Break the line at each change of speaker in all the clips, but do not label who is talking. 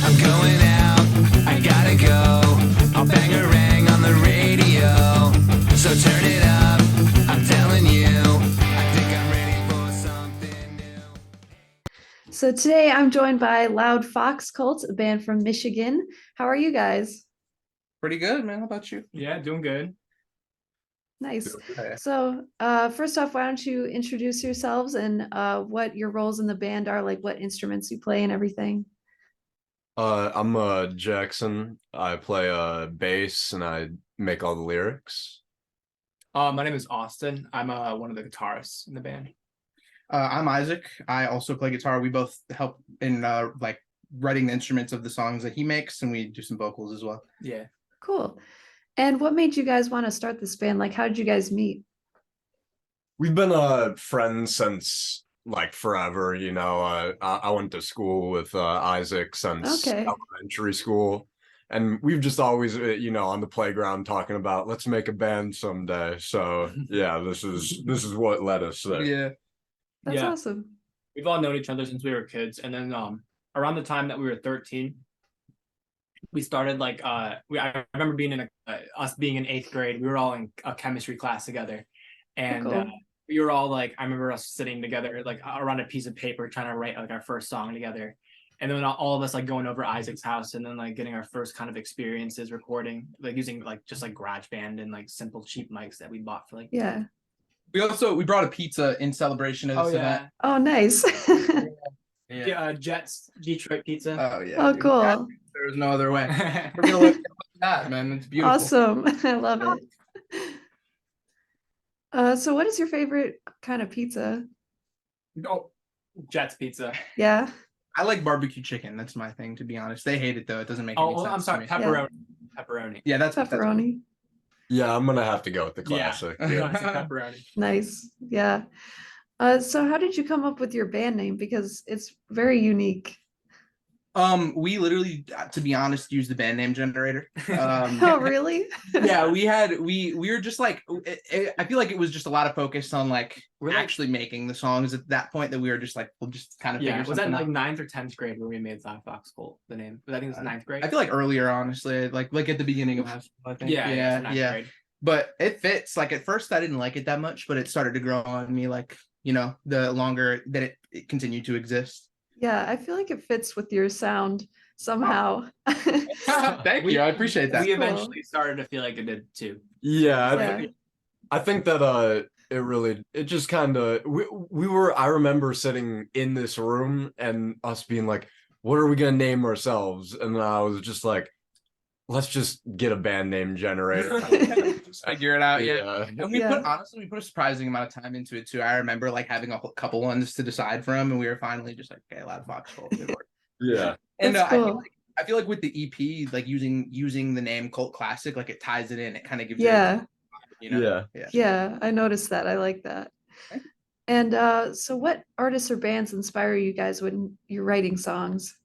I'm going out, I gotta go. I'll bang a rang on the radio. So turn it up, I'm telling you. I think I'm ready for something new.
So today I'm joined by LoudFoxCult, a band from Michigan. How are you guys?
Pretty good, man. How about you?
Yeah, doing good.
Nice.
Okay.
So first off, why don't you introduce yourselves and what your roles in the band are, like what instruments you play and everything?
I'm Jackson. I play bass and I make all the lyrics.
My name is Austin. I'm one of the guitarists in the band.
I'm Isaac. I also play guitar. We both help in like writing the instruments of the songs that he makes, and we do some vocals as well.
Yeah.
Cool. And what made you guys want to start this band? Like, how did you guys meet?
We've been friends since like forever, you know. I went to school with Isaac since
Okay.
elementary school, and we've just always you know, on the playground talking about let's make a band someday. So yeah, this is what led us there.
Yeah.
That's
Yeah.
awesome.
We've all known each other since we were kids, and then around the time that we were 13, we started like I remember being in us being in 8th grade. We were all in a chemistry class together, and
Cool.
we were all like, I remember us sitting together like around a piece of paper trying to write like our first song together, and then all of us like going over Isaac's house and then like getting our first kind of experiences recording, like using like just like GarageBand and like simple cheap mics that we bought for like
Yeah.
We brought a pizza in celebration of this event.
Oh, nice.
Jets Detroit pizza.
Oh yeah.
Oh,
dude.
cool.
God, there's no other way. We're gonna look at that, man. It's beautiful.
Awesome. I love it. So what is your favorite kind of pizza?
Oh, Jets pizza.
Yeah.
I like barbecue chicken. That's my thing, to be honest. They hate it though. It doesn't make any
Oh,
sense.
I'm sorry,
to me.
pepperoni. Pepperoni.
Yeah, that's
Pepperoni.
Yeah, I'm gonna have to go with the classic.
Yeah,
Yeah.
it's a pepperoni.
Nice. Yeah. So how did you come up with your band name? Because it's very unique.
We literally, to be honest, used the band name generator.
Oh, really?
Yeah, we were just like, I feel like it was just a lot of focus on like
We're like-
actually making the songs at that point that we were just like, we'll just kind of
Yeah,
figure
was that
something
like
out.
9th or 10th grade where we made LoudFoxCult the name? I think it was 9th grade.
I feel like earlier, honestly, like at the beginning of high school, I think.
yeah, ninth
yeah.
grade.
But it fits. Like at first, I didn't like it that much, but it started to grow on me. Like, you know, the longer that it continued to exist.
Yeah, I feel like it fits with your sound somehow.
Thank you. I appreciate that.
We
Cool.
eventually started to feel like it did too.
Yeah,
Yeah.
I think that it just kind of we were, I remember sitting in this room and us being like, what are we gonna name ourselves? And I was just like, let's just get a band name generator.
Just figure it out. Yeah.
Yeah.
And we
Yeah.
we put a surprising amount of time into it too. I remember like having a couple ones to decide from, and we were finally just like, okay, LoudFoxCult.
Yeah.
And
That's cool.
I feel like with the EP, like using the name Cult Classic, like it ties it in. It kind of gives
Yeah.
it, you know.
Yeah.
Yeah, I noticed that. I like that.
Okay.
And so what artists or bands inspire you guys when you're writing songs?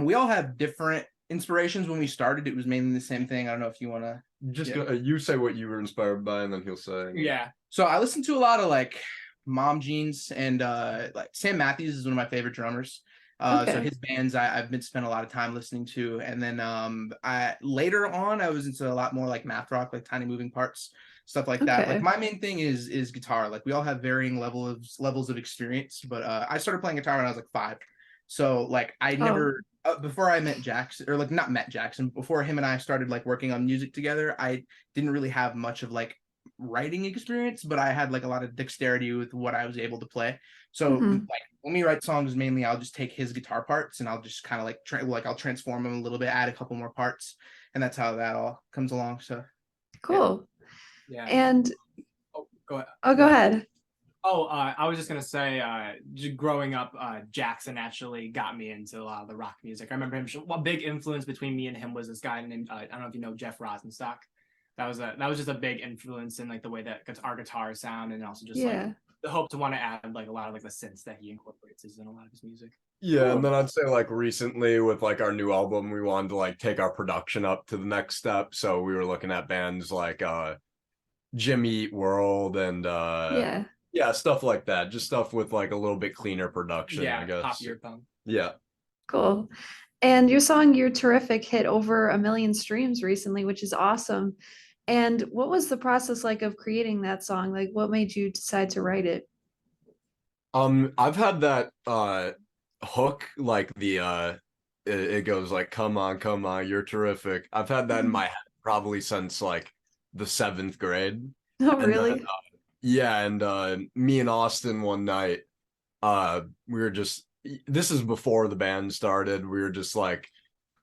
We all have different inspirations. When we started, it was mainly the same thing. I don't know if you want to.
Just
Yeah.
you say what you were inspired by, and then he'll say.
Yeah.
So I listen to a lot of like Mom Jeans and like Sam Mathys is one of my favorite drummers. So
Okay.
his bands I've been spent a lot of time listening to, and then I later on I was into a lot more like math rock, like Tiny Moving Parts, stuff like that.
Okay.
Like my main thing is guitar. Like we all have varying levels of experience, but I started playing guitar when I was like 5. So like I never before I met Jackson, or like not met Jackson, before him and I started like working on music together, I didn't really have much of like writing experience, but I had like a lot of dexterity with what I was able to play. So
Mhm.
like when we write songs, mainly I'll just take his guitar parts and I'll just kind of like I'll transform them a little bit, add a couple more parts, and that's how that all comes along. So
Cool.
Yeah.
And
Oh, go ahead.
oh, go ahead.
Oh, I was just gonna say, growing up, Jackson actually got me into a lot of the rock music. I remember him. One big influence between me and him was this guy named I don't know if you know Jeff Rosenstock. That was just a big influence in like the way that our guitars sound, and also just
Yeah.
like the hope to want to add like a lot of like the synths that he incorporates in a lot of his music.
Yeah,
Cool.
and then I'd say like recently with like our new album, we wanted to like take our production up to the next step. So we were looking at bands like Jimmy Eat World and
Yeah.
yeah, stuff like that. Just stuff with like a little bit cleaner production, I
Yeah,
guess.
pop your punk.
Yeah.
Cool. And your song "You're Terrific" hit over 1 million streams recently, which is awesome. And what was the process like of creating that song? Like, what made you decide to write it?
I've had that hook, like it goes like, come on, you're terrific. I've had that in my head probably since like the 7th grade.
Oh,
And then
really?
yeah, and me and Austin one night, we were just, this is before the band started. We were just like,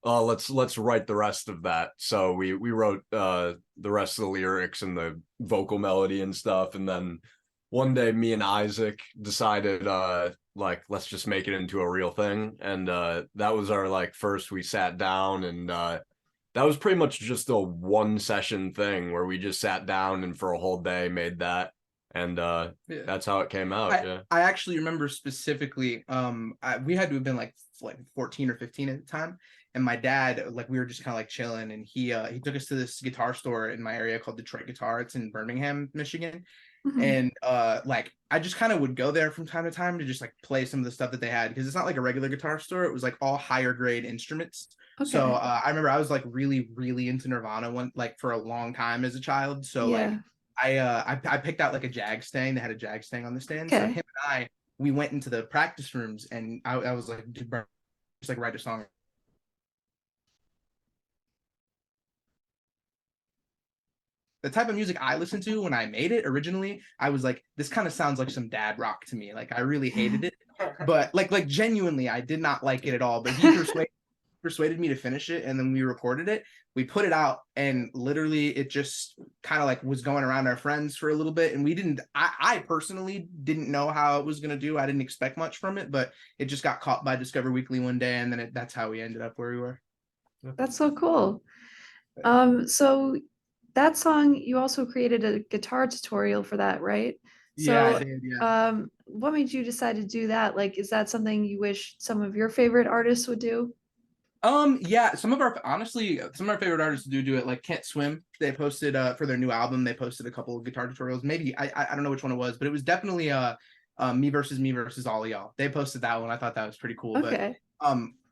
oh, let's write the rest of that. So we wrote the rest of the lyrics and the vocal melody and stuff. And then one day me and Isaac decided like, let's just make it into a real thing. And that was our like first, we sat down, and that was pretty much just a 1 session thing where we just sat down and for a whole day made that. And
Yeah.
that's how it came out.
I,
Yeah.
I actually remember specifically, we had to have been like 14 or 15 at the time, and my dad, like, we were just kind of like chilling, and he took us to this guitar store in my area called Detroit Guitar. It's in Birmingham, Michigan.
Mhm.
And like, I just kind of would go there from time to time to just like play some of the stuff that they had, because it's not like a regular guitar store. It was like all higher grade instruments. So
Okay.
I remember I was like really into Nirvana one, like, for a long time as a child. So like,
Yeah.
I picked out like a Jag stang. They had a Jag stang on the stand. So
Okay.
him and we went into the practice rooms, and I was like, dude, bro, just like write a song. The type of music I listened to when I made it originally, I was like, this kind of sounds like some dad rock to me. Like, I really hated it, but like genuinely, I did not like it at all. But he persuaded me to finish it, and then we recorded it. We put it out, and literally it just kind of like was going around our friends for a little bit, and we didn't, I personally didn't know how it was going to do. I didn't expect much from it, but it just got caught by Discover Weekly one day, and then that's how we ended up where we were.
That's so cool. So that song, you also created a guitar tutorial for that, right?
Yeah, I
So,
did. Yeah.
what made you decide to do that? Like, is that something you wish some of your favorite artists would do?
Yeah, some of our favorite artists do it. Like Can't Swim, they posted for their new album, they posted a couple of guitar tutorials. Maybe I don't know which one it was, but it was definitely Me Versus All of Y'all. They posted that one. I thought that was pretty cool. But
Okay.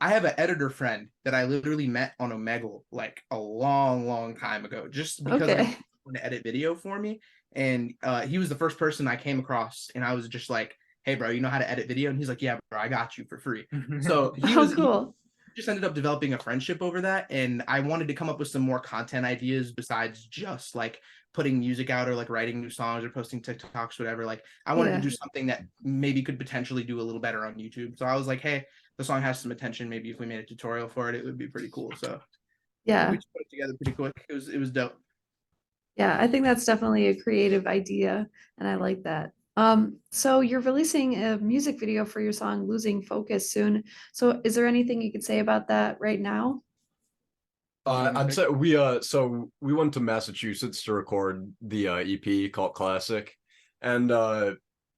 I have an editor friend that I literally met on Omegle like a long time ago, just because I
Okay.
wanted to edit video for me. And he was the first person I came across, and I was just like, hey bro, you know how to edit video? And he's like, yeah bro, I got you for free. So
Oh, cool.
just ended up developing a friendship over that, and I wanted to come up with some more content ideas besides just like putting music out or like writing new songs or posting TikToks, whatever. Like, I wanted to
Yeah.
do something that maybe could potentially do a little better on YouTube. So I was like, hey, the song has some attention, maybe if we made a tutorial for it, it would be pretty cool. So
Yeah.
we just put it together pretty quick. It was dope.
Yeah, I think that's definitely a creative idea, and I like that. So you're releasing a music video for your song "Losing Focus" soon. So is there anything you could say about that right now?
I'd say so we went to Massachusetts to record the EP called Classic, and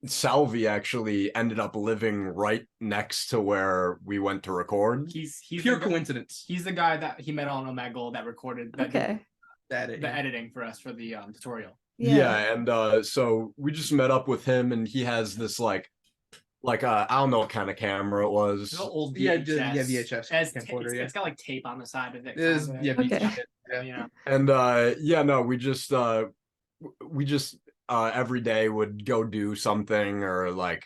Salvi actually ended up living right next to where we went to record.
He's
Pure coincidence.
He's the guy that he met on Omegle that recorded that did
Okay.
That
the editing for us for the tutorial.
Yeah, and so we just met up with him, and he has this like I don't know what kind of camera it was.
It's an old
Yeah,
VHS.
yeah, VHS camcorder, yeah.
It's got like tape on the side of it.
It is,
kinda.
yeah,
Okay.
yeah.
You know.
And yeah, no, we just every day would go do something, or like,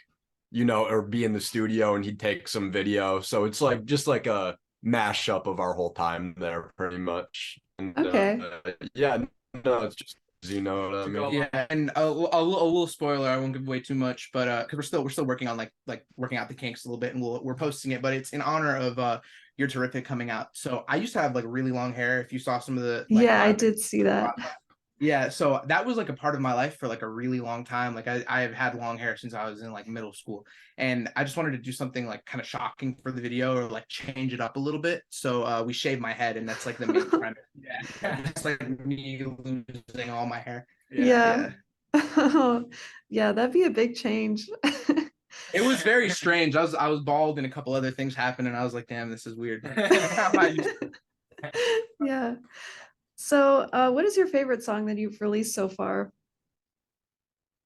or be in the studio, and he'd take some video. So it's like just like a mashup of our whole time there, pretty much. And
Okay.
yeah, no, it's just, what I mean.
Yeah, and a little spoiler, I won't give away too much, but because we're still working on like working out the kinks a little bit, and we're posting it, but it's in honor of You're Terrific coming out. So I used to have like really long hair. If you saw some of the
Yeah, I did see that.
yeah, so that was like a part of my life for like a really long time. Like, I have had long hair since I was in like middle school, and I just wanted to do something like kind of shocking for the video, or like change it up a little bit. So we shaved my head, and that's like the main premise. Yeah, it's like me losing all my hair.
Yeah. Yeah, that'd be a big change.
It was very strange. I was bald, and a couple other things happened, and I was like, damn, this is weird.
Yeah. So, what is your favorite song that you've released so far?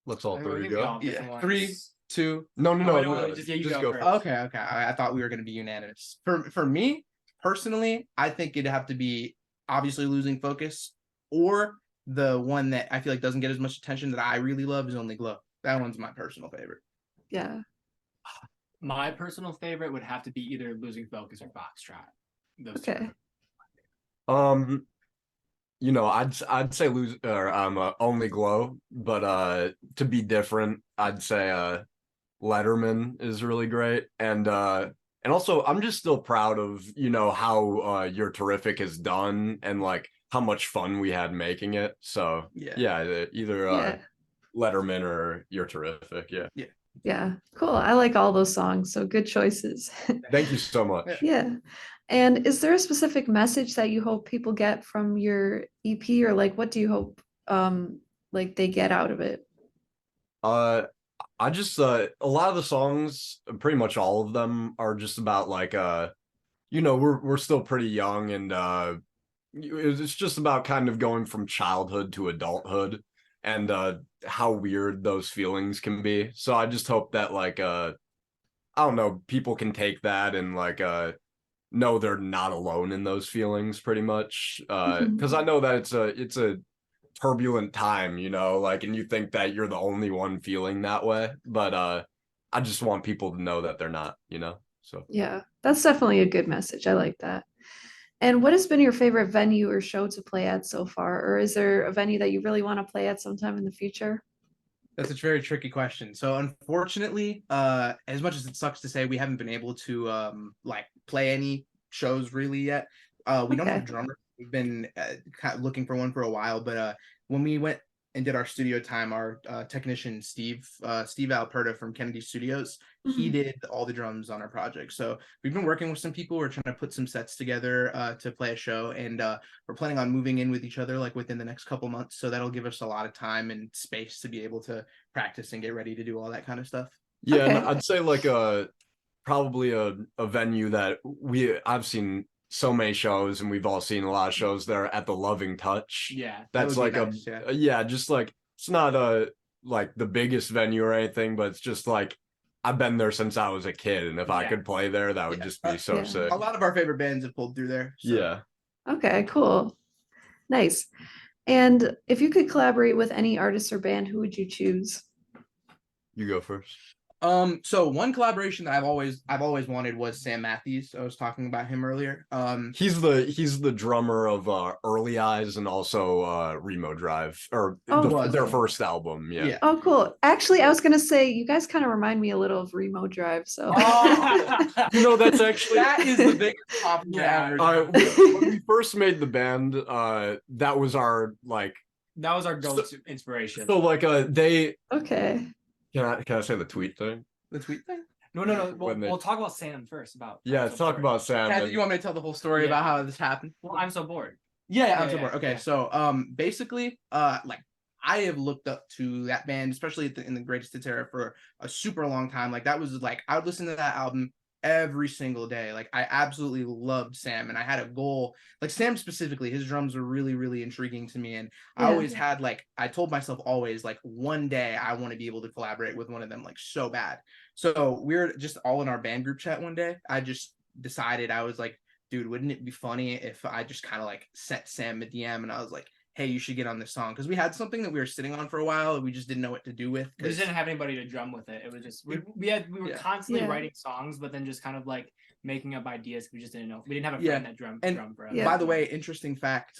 Let's all
I
three
think we
go.
all have different
Yeah,
ones.
3, 2.
No,
Oh,
no,
no,
no,
just- yeah, you
just
go
go.
first.
Okay. I thought we were gonna be unanimous. For me, personally, I think it'd have to be obviously Losing Focus, or the one that I feel like doesn't get as much attention that I really love is Only Glow. That one's my personal favorite.
Yeah.
My personal favorite would have to be either Losing Focus or Foxtrot. Those two.
Okay.
You know, I'd say Only Glow, but to be different, I'd say Letterman is really great, and also I'm just still proud of, you know, how You're Terrific is done, and like how much fun we had making it. So yeah, either
Yeah.
Letterman or You're Terrific. Yeah.
Yeah. Cool. I like all those songs. So good choices.
Thank you so much.
Yeah. And is there a specific message that you hope people get from your EP, or like what do you hope like they get out of it?
I just a lot of the songs, pretty much all of them, are just about like you know, we're still pretty young, and it's just about kind of going from childhood to adulthood, and how weird those feelings can be. So I just hope that like I don't know, people can take that and like know they're not alone in those feelings, pretty much. Because I know that it's a turbulent time, you know, like, and you think that you're the only one feeling that way, but I just want people to know that they're not, you know. So
Yeah, that's definitely a good message. I like that. And what has been your favorite venue or show to play at so far? Or is there a venue that you really want to play at sometime in the future?
That's a very tricky question. So unfortunately, as much as it sucks to say, we haven't been able to like play any shows really yet. We don't have a
Okay.
drummer. We've been kind of looking for one for a while, but when we went and did our studio time, our technician Steve Alperta from Kennedy Studios, he
Mhm.
did all the drums on our project. So we've been working with some people. We're trying to put some sets together to play a show, and we're planning on moving in with each other like within the next couple months. So that'll give us a lot of time and space to be able to practice and get ready to do all that kind of stuff.
yeah, and
Okay.
I'd say like probably a venue that I've seen so many shows, and we've all seen a lot of shows there at the Loving Touch.
Yeah.
That's
would be
like
nice, yeah.
yeah, just like it's not like the biggest venue or anything, but it's just like I've been there since I was a kid, and if I
Yeah.
could play there, that would
Yeah.
just be so
Yeah.
sick.
A lot of our favorite bands have pulled through there. So.
Yeah.
Okay, cool. Nice. And if you could collaborate with any artist or band, who would you choose?
You go first.
So one collaboration that I've always wanted was Sam Mathys. I was talking about him earlier.
He's the drummer of Early Eyes, and also Remo Drive, or
Oh.
their first album. Yeah.
Oh, cool. Actually, I was gonna say you guys kind of remind me a little of Remo Drive. So
You know, that's actually
that is the biggest compliment ever.
when we first made the band, that was our like
That was our go-to inspiration.
so like they
okay.
can I say the tweet thing?
The tweet thing.
No. We'll talk about Sam first.
Yeah,
I'm so
talk
bored.
about Sam.
Chad,
and-
you want me to tell the whole story
Yeah.
about how this happened?
Well, I'm so bored.
Yeah, I'm
Yeah,
so bored. Okay,
yeah.
so basically, like I have looked up to that band, especially in the Greatest Hits era, for a super long time. Like that was like I would listen to that album every single day. Like I absolutely loved Sam, and I had a goal. Like Sam specifically, his drums were really, really intriguing to me, and I
Yeah.
always had like I told myself always like one day I want to be able to collaborate with one of them like so bad. So we're just all in our band group chat one day. I just decided I was like, dude, wouldn't it be funny if I just kind of like sent Sam a DM and I was like, hey, you should get on this song, because we had something that we were sitting on for a while and we just didn't know what to do with.
We just didn't have anybody to drum with it. It was just we were
Yeah.
constantly
Yeah.
writing songs, but then just kind of like making up ideas. We just didn't know. We didn't have a
Yeah.
friend that drum for us.
Yeah.
By the way, interesting fact,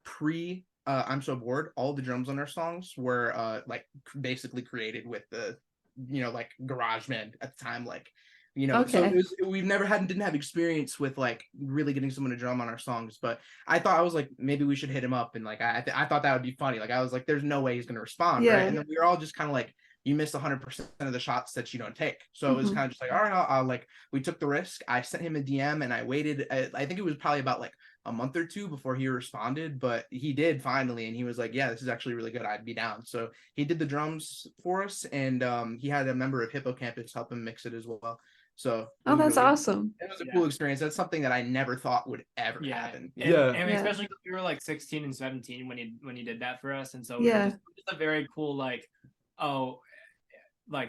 pre I'm So Bored, all the drums on our songs were like basically created with the like GarageBand at the time, like so
Okay.
didn't have experience with like really getting someone to drum on our songs, but I was like, maybe we should hit him up, and like I thought that would be funny. Like I was like, there's no way he's gonna respond,
Yeah.
right? And then we were all just kind of like, you miss 100% of the shots that you don't take. So it was
Mhm.
kind of just like, all right, I'll like, we took the risk. I sent him a DM and I waited. I think it was probably about like a month or two before he responded, but he did finally, and he was like, yeah, this is actually really good. I'd be down. So he did the drums for us, and he had a member of Hippocampus help him mix it as well. So it
Oh,
was
that's
really-
awesome.
It was a
Yeah.
cool experience. That's something that I never thought would ever happen.
Yeah.
And
Yeah.
especially 'cause we were like 16 and 17 when he did that for us, and so
Yeah.
it was just a very cool like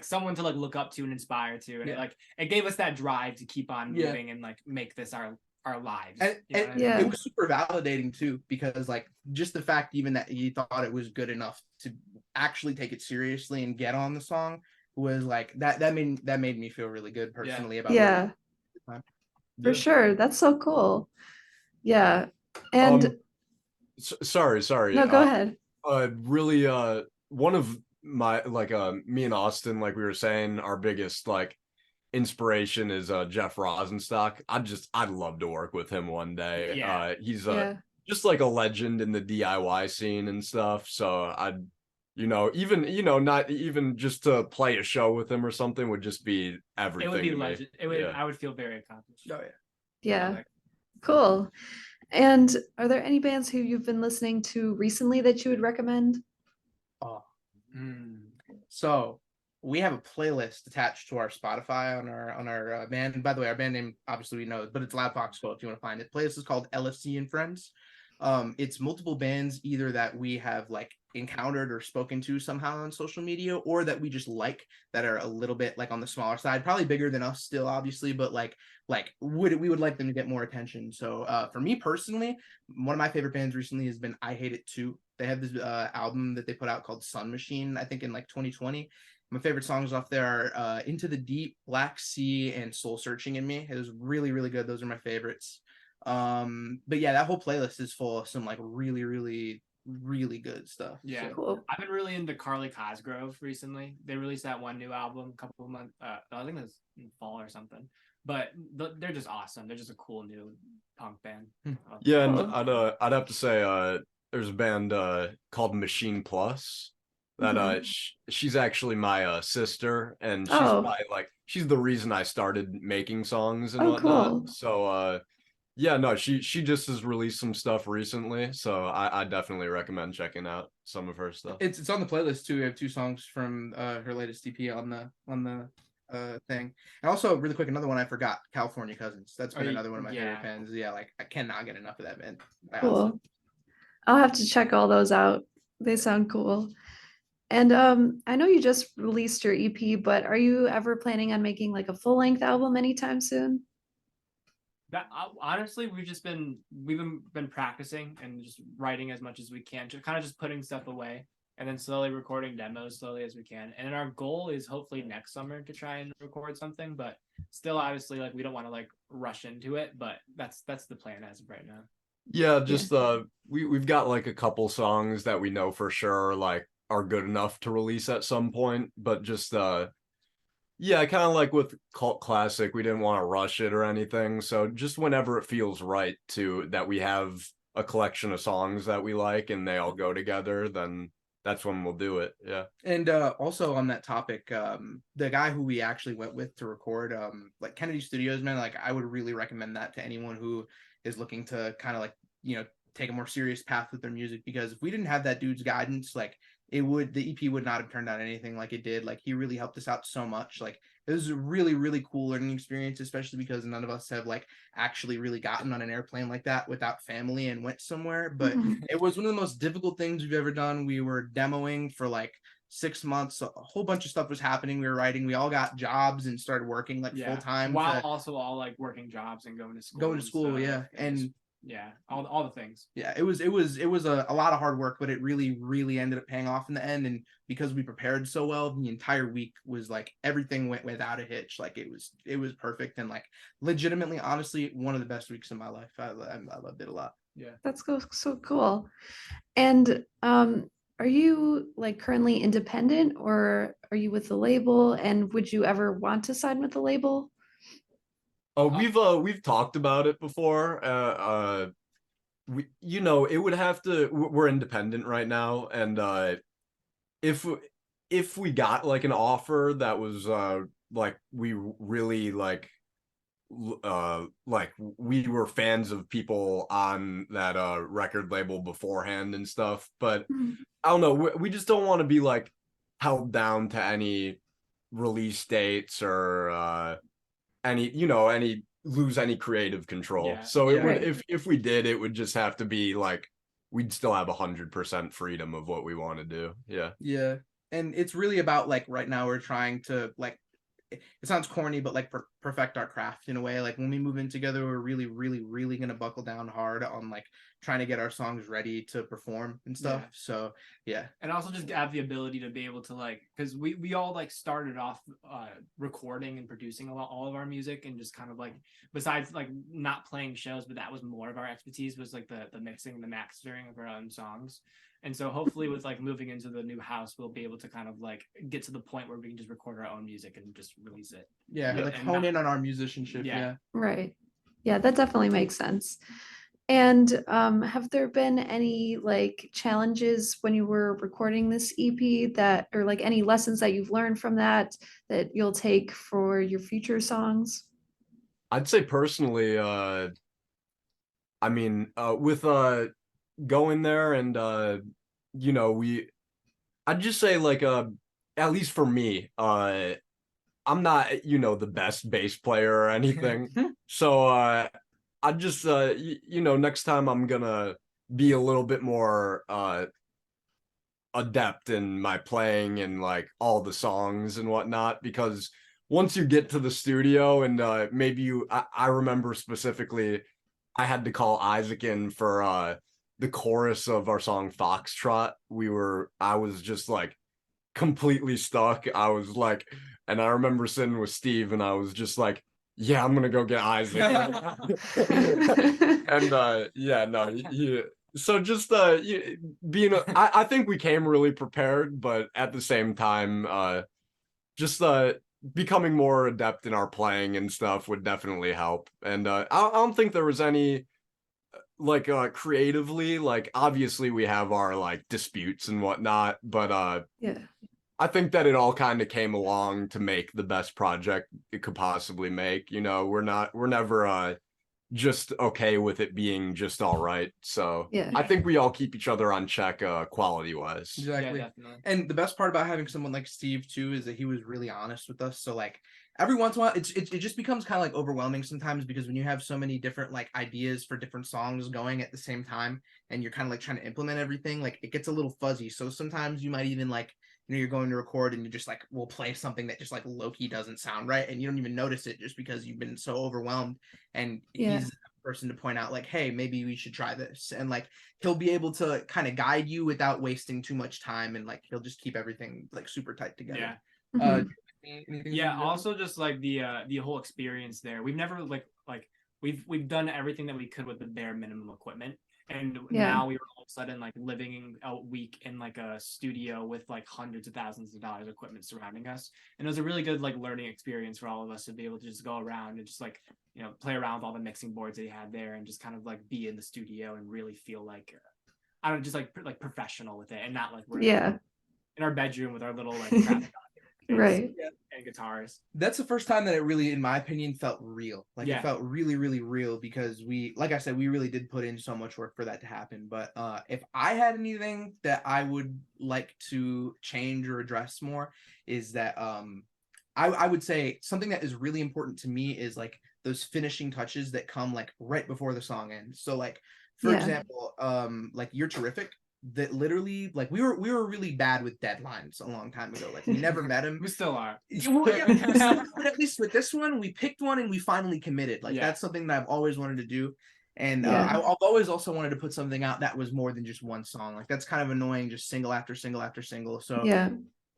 someone to like look up to and inspire to, and
Yeah.
it gave us that drive to keep on
Yeah.
moving and like make this our our lives.
And,
you know
and
what I mean?
Yeah.
it was super validating too, because like just the fact even that he thought it was good enough to actually take it seriously and get on the song was like that made me feel really good personally about
Yeah,
what
for sure. That's so cool. Yeah. And
Sorry.
no, go ahead.
Really, one of my like me and Austin, like we were saying, our biggest like inspiration is Jeff Rosenstock. I'd love to work with him one day.
Yeah.
He's
Yeah.
just like a legend in the DIY scene and stuff. So I'd, even not even just to play a show with him or something would just be everything.
It would be
to me.
legend. It would.
Yeah.
I would feel very accomplished.
Oh yeah.
Yeah. Cool. And are there any bands who you've been listening to recently that you would recommend?
Oh.
Mm.
So we have a playlist attached to our Spotify on our band. By the way, our band name obviously we know, but it's LoudFoxCult if you want to find it. Playlist is called LFC and Friends. It's multiple bands either that we have like encountered or spoken to somehow on social media, or that we just like that are a little bit like on the smaller side, probably bigger than us still, obviously, but like we would like them to get more attention. So for me personally, one of my favorite bands recently has been I Hate It Too. They have this album that they put out called Sun Machine, I think in like 2020. My favorite songs off there are Into the Deep, Black Sea, and Soul Searching in Me. It was really, really good. Those are my favorites. But yeah, that whole playlist is full of some like really, really, really good stuff.
Yeah.
So,
Cool.
I've been really into Carly Cosgrove recently. They released that one new album a couple of months. I think it was in fall or something. But they're just awesome. They're just a cool new punk band.
Yeah, and
Cool.
I'd have to say there's a band called Machine Plus that she's actually my sister, and she's
Oh.
probably like she's the reason I started making songs and
Oh,
whatnot.
cool.
So yeah, no, she just has released some stuff recently, so I definitely recommend checking out some of her stuff.
it's on the playlist too. We have 2 songs from her latest EP on the thing. And also really quick, another one I forgot, California Cousins. That's been another one of my favorite bands. Yeah, like I cannot get enough of that band.
Cool. I'll have to check all those out. They sound cool. And I know you just released your EP, but are you ever planning on making like a full-length album anytime soon?
That honestly, we've been practicing and just writing as much as we can, kind of just putting stuff away and then slowly recording demos slowly as we can. And then our goal is hopefully next summer to try and record something, but still obviously like we don't want to like rush into it, but that's the plan as of right now.
Yeah, just we've got like a couple songs that we know for sure like are good enough to release at some point, but just yeah, kind of like with Cult Classic, we didn't want to rush it or anything. So just whenever it feels right to that we have a collection of songs that we like and they all go together, then that's when we'll do it. Yeah.
And also on that topic, the guy who we actually went with to record, like Kennedy Studios, man, like I would really recommend that to anyone who is looking to kind of like, take a more serious path with their music, because if we didn't have that dude's guidance, like the EP would not have turned out anything like it did. Like he really helped us out so much. Like it was a really, really cool learning experience, especially because none of us have like actually really gotten on an airplane like that without family and went somewhere. But it was one of the most difficult things we've ever done. We were demoing for like 6 months. A whole bunch of stuff was happening. We were writing. We all got jobs and started working like full time.
While also all like working jobs and going to school.
Yeah. And
yeah, all the things.
Yeah, it was a lot of hard work, but it really, really ended up paying off in the end. And because we prepared so well, the entire week was like everything went without a hitch. Like it was perfect, and like legitimately, honestly, one of the best weeks of my life. I loved it a lot.
Yeah,
That's so cool. And are you like currently independent, or are you with the label? And would you ever want to sign with the label?
Oh, we've talked about it before. It would have to. We're independent right now, and if we got like an offer that was like we really like we were fans of people on that record label beforehand and stuff, but I don't know. We just don't want to be like held down to any release dates or any lose any creative control.
Yeah.
So it would,
Right.
if we did, it would just have to be like we'd still have 100% freedom of what we want to do. Yeah.
Yeah. And it's really about like right now we're trying to like, it sounds corny, but like perfect our craft in a way. Like when we move in together, we're really gonna buckle down hard on like trying to get our songs ready to perform and stuff.
Yeah.
So yeah.
And also just have the ability to be able to like, because we all like started off recording and producing all of our music, and just kind of like, besides like not playing shows, but that was more of our expertise, was like the mixing and the mastering of our own songs. And so hopefully with like moving into the new house, we'll be able to kind of like get to the point where we can just record our own music and just release it.
Yeah, like hone in on our musicianship. Yeah.
Right. Yeah, that definitely makes sense. And have there been any like challenges when you were recording this EP that, or like any lessons that you've learned from that you'll take for your future songs?
I'd say personally, I mean, with going there and you know, I'd just say like at least for me, I'm not, you know, the best bass player or anything. So I just you know, next time I'm gonna be a little bit more adept in my playing and like all the songs and whatnot, because once you get to the studio and maybe I remember specifically I had to call Isaac in for the chorus of our song Foxtrot. I was just like completely stuck. I was like, and I remember sitting with Steve and I was just like, yeah, I'm gonna go get Isaac. And yeah, no, yeah. So just being I think we came really prepared, but at the same time, just becoming more adept in our playing and stuff would definitely help. And I don't think there was any like creatively, like obviously we have our like disputes and whatnot, but
Yeah.
I think that it all kind of came along to make the best project it could possibly make. You know, we're never just okay with it being just all right. So
Yeah.
I think we all keep each other on check quality wise.
Exactly.
Yeah, definitely.
And the best part about having someone like Steve too is that he was really honest with us. So like every once in a while, it just becomes kind of like overwhelming sometimes, because when you have so many different like ideas for different songs going at the same time, and you're kind of like trying to implement everything, like it gets a little fuzzy. So sometimes you might even like, you know, you're going to record and you just like will play something that just like low-key doesn't sound right, and you don't even notice it just because you've been so overwhelmed. And
Yeah.
he's the person to point out like, hey, maybe we should try this, and like he'll be able to kind of guide you without wasting too much time, and like he'll just keep everything like super tight together.
Yeah.
Mhm.
Yeah, also just like the whole experience there. We've never like we've done everything that we could with the bare minimum equipment. And
Yeah.
now we were all of a sudden like living a week in like a studio with like hundreds of thousands of dollars of equipment surrounding us. And it was a really good like learning experience for all of us to be able to just go around and just like, you know, play around with all the mixing boards that he had there, and just kind of like be in the studio and really feel like I don't know, just like professional with it, and not like we're
Yeah.
in our bedroom with our little like crap
Right.
and guitars.
That's the first time that it really, in my opinion, felt real. Like
Yeah.
it felt really real, because we, like I said, we really did put in so much work for that to happen. But if I had anything that I would like to change or address more, is that I would say something that is really important to me is like those finishing touches that come like right before the song ends. So like, for
Yeah.
example, like You're Terrific, that literally like we were really bad with deadlines a long time ago. Like we never met him.
We still are.
Well, yeah, but at least with this one, we picked one and we finally committed. Like
Yeah.
that's something that I've always wanted to do. And
Yeah.
I've always also wanted to put something out that was more than just one song. Like that's kind of annoying, just single after single after single. So
Yeah.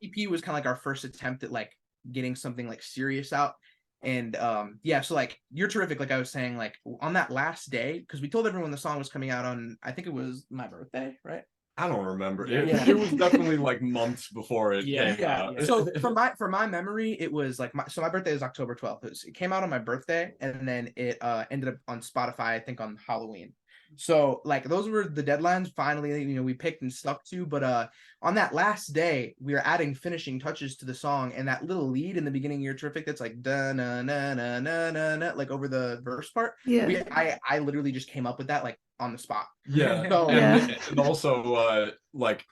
EP was kind of like our first attempt at like getting something like serious out. And yeah, so like You're Terrific, like I was saying, like on that last day, because we told everyone the song was coming out on, I think it was my birthday, right?
I don't remember.
Yeah.
It was definitely like months before it
Yeah.
came
Yeah.
out.
So for my memory, it was like my birthday is October 12th. It came out on my birthday, and then it ended up on Spotify, I think, on Halloween. So like those were the deadlines finally, you know, we picked and stuck to. But on that last day, we were adding finishing touches to the song, and that little lead in the beginning of You're Terrific that's like da na na na na na na, like over the verse part.
Yeah.
I literally just came up with that like on the spot.
Yeah.
So
Yeah.
And also like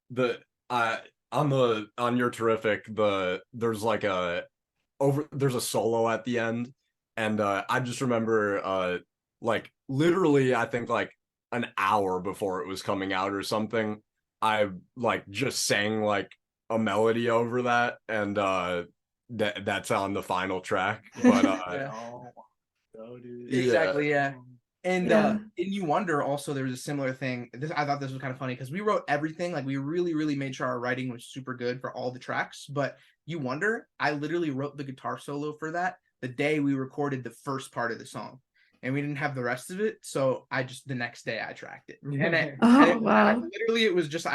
the on You're Terrific, there's like there's a solo at the end, and I just remember like literally I think like an hour before it was coming out or something, I like just sang like a melody over that, and that's on the final track. But
Yeah.
Oh, dude.
Exactly, yeah. And
Yeah.
in You Wonder also there was a similar thing. I thought this was kind of funny because we wrote everything, like we really made sure our writing was super good for all the tracks. But You Wonder, I literally wrote the guitar solo for that the day we recorded the first part of the song. And we didn't have the rest of it, so the next day I tracked it.
Wow.
Literally it was just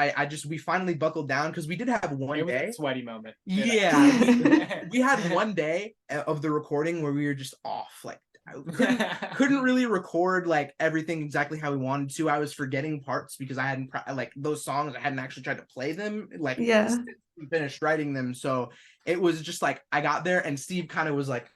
we finally buckled down because we did have one
It was
day.
a sweaty moment.
Yeah, we had one day of the recording where we were just off, like couldn't really record like everything exactly how we wanted to. I was forgetting parts because I hadn't like those songs, I hadn't actually tried to play them, like
Yeah.
finished writing them. So it was just like I got there and Steve kind of was like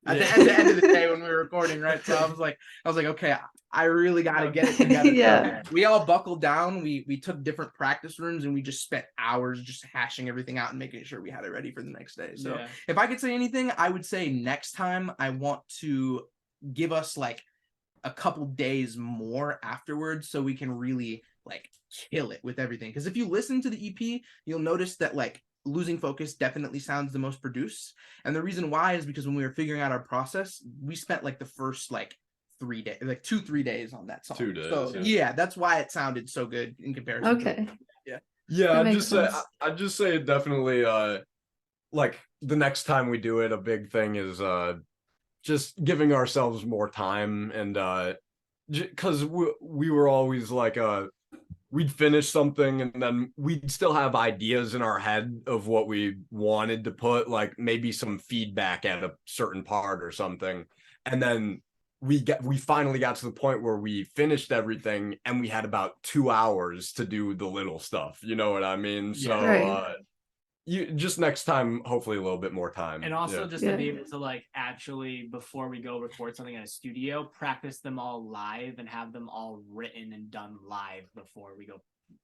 at the end of the day when we were recording, right? So I was like, okay, I really got to get it together.
Yeah.
So we all buckled down. We took different practice rooms and we just spent hours just hashing everything out and making sure we had it ready for the next day. So if I could say anything, I would say next time I want to give us like a couple days more afterwards so we can really like kill it with everything. Because if you listen to the EP, you'll notice that like Losing Focus definitely sounds the most produced. And the reason why is because when we were figuring out our process, we spent like the first like 3 days, like 2-3 days on that song.
2 days.
So yeah, that's why it sounded so good in comparison.
Okay.
Yeah,
That makes sense.
I'd just say definitely like the next time we do it, a big thing is just giving ourselves more time, and because we were always like we'd finish something and then we'd still have ideas in our head of what we wanted to put, like maybe some feedback at a certain part or something, and then we finally got to the point where we finished everything and we had about 2 hours to do the little stuff, you know what I mean? So
Right.
you just next time, hopefully a little bit more time.
And also
Yeah.
just to be able to like actually, before we go record something in a studio, practice them all live and have them all written and done live before we go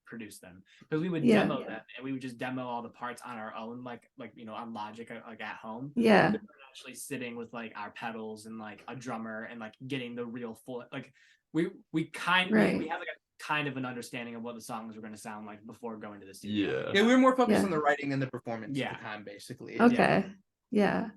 produce them. Because we would
Yeah.
demo them and we would just demo all the parts on our own, like you know, on Logic, like at home.
Yeah.
We were actually sitting with like our pedals and like a drummer and like getting the real full, like we have like a kind of an understanding of what the songs were going to sound like before going to the studio.
Yeah, we were more focused
Yeah.
on the writing and the performance at the time, basically.
Okay. Yeah.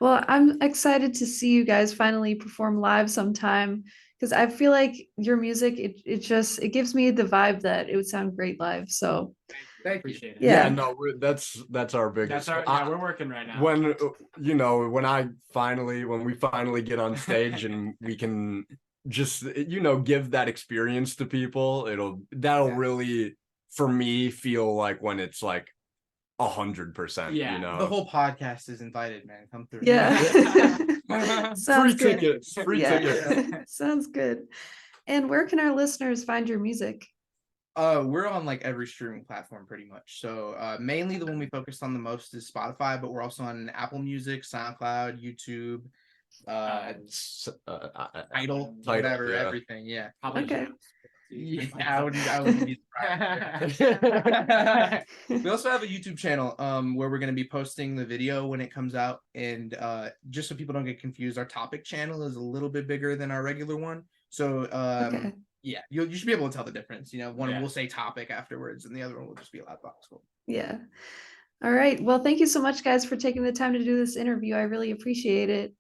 Well, I'm excited to see you guys finally perform live sometime because I feel like your music, it gives me the vibe that it would sound great live. So
Thank you.
Appreciate it.
Yeah.
No, that's our biggest.
That's our we're working right now.
When when we finally get on stage and we can just give that experience to people, that'll really, for me, feel like when it's like 100%.
Yeah.
The whole podcast is invited, man. Come through.
Yeah. Sounds
free
good.
tickets. Free tickets.
Sounds good. And where can our listeners find your music?
We're on like every streaming platform pretty much. So mainly the one we focused on the most is Spotify, but we're also on Apple Music, SoundCloud, YouTube, Tidal, whatever,
yeah.
everything. Yeah.
Probably
Okay.
Yeah, I wouldn't be surprised. We also have a YouTube channel where we're going to be posting the video when it comes out, and just so people don't get confused, our topic channel is a little bit bigger than our regular one. So
Okay.
yeah, you should be able to tell the difference. One will say topic afterwards, and the other one will just be LoudFoxCult.
Yeah. All right. Well, thank you so much, guys, for taking the time to do this interview. I really appreciate it.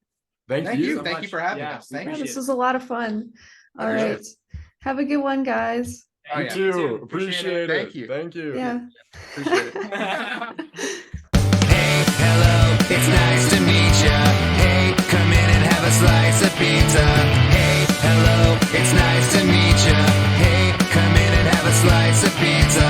Thank you.
Thank you for having us.
Yeah,
Thank
Yeah,
you.
this was a lot of fun. All
Yeah.
right. Have a good one, guys.
Oh,
You
yeah.
too. Appreciate it.
Thank you.
Thank you.
Yeah.
Appreciate it.
Hey, hello, it's nice to meet ya. Hey, come in and have a slice of pizza. Hey, hello, it's nice to meet ya. Hey, come in and have a slice of pizza.